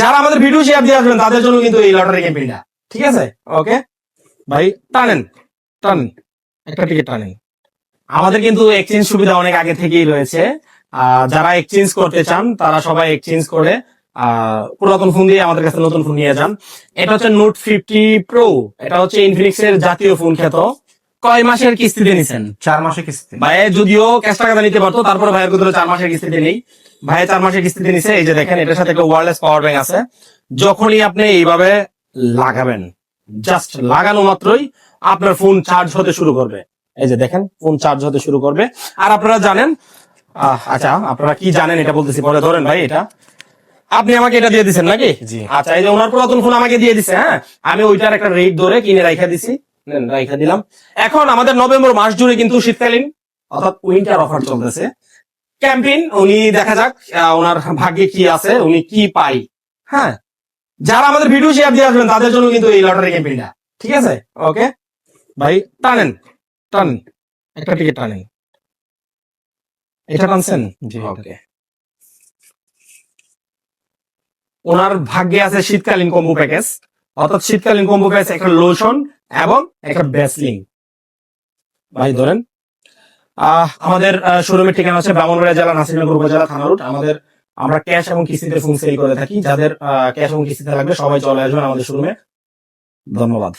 যারা আমাদের video share দিয়ে আসবেন তাদের জন্য কিন্তু এই লটারি ক্যাম্পেইনটা, ঠিক আছে? ওকে ভাই, টানেন টানেন, একটা টিকিট টানেন। আমাদের কিন্তু এক্সচেঞ্জ সুবিধা অনেক আগে থেকেই রয়েছে। যারা এক্সচেঞ্জ করতে চান তারা সবাই এক্সচেঞ্জ করে পুরাতন ফোন দিয়ে আমাদের কাছে নতুন ফোন নিয়ে যান। এটা হচ্ছে নোট 50 প্রো, এটা হচ্ছে ইনফিনিক্স এর জাতীয় ফোন খ্যাত। কয় মাসের কিস্তিতে নিছেন? 4 মাসে কিস্তি। ভাই যদিও ক্যাশ টাকাটা নিতে পারতো, তারপরে ভাইয়ের কোথাও 4 মাসের কিস্তিতে নেই। ভাই 4 মাসের কিস্তিতে নিছে। এই যে দেখেন, এটার সাথে একটা ওয়্যারলেস পাওয়ার ব্যাংক আছে। যখনই আপনি এইভাবে লাগাবেন, জাস্ট লাগানো মাত্রই আপনার ফোন চার্জ হতে শুরু করবে। এই যে দেখেন, ফোন চার্জ হতে শুরু করবে। আর আপনারা জানেন, আচ্ছা আপনারা কি জানেন এটা বলতেছি পরে। ধরেন ভাই, এটা আপনি আমাকে এটা দিয়ে দিচ্ছেন নাকি? জি। আচ্ছা, এই যে ওনার পুরাতন ফোন আমাকে দিয়ে দিছে, হ্যাঁ, আমি ওইটার একটা রেট ধরে কিনে রাখা দিছি, রাখা দিলাম। এখন আমাদের নভেম্বর মাস জুড়ে কিন্তু শীতকালীন অর্থাৎ উইন্টার অফার চলতেছে, ক্যাম্পেইন। উনি দেখা যাক ওনার ভাগ্যে কি আছে, উনি কি পাই। হ্যাঁ, যারা আমাদের ভিডিও শেয়ার দিয়ে আসবেন তাদের জন্য কিন্তু এই লটারি ক্যাম্পেইনটা, ঠিক আছে? ওকে ভাই, টানেন টানেন, একটা টিকিট টানেন। এটা টানছেন? জি। ওকে। ওনার ভাগ্যে আছে শীতকালীন কম্বো প্যাকেজ, অর্থাৎ শীতকালীন কম্বো প্যাকেজ একটা লোশন এবং একটা ব্যাসলিন। ভাই ধরেন, আমাদের শোরুমের ঠিকানা হচ্ছে ব্রাহ্মণবাড়িয়া জেলা, নাসিরনগর উপজেলা, থানা রোড। আমরা ক্যাশ এবং কিস্তিতে ফোন সেল করে থাকি। যাদের ক্যাশ এবং কিস্তিতে লাগবে সবাই চলে আসবেন আমাদের শোরুমে। ধন্যবাদ।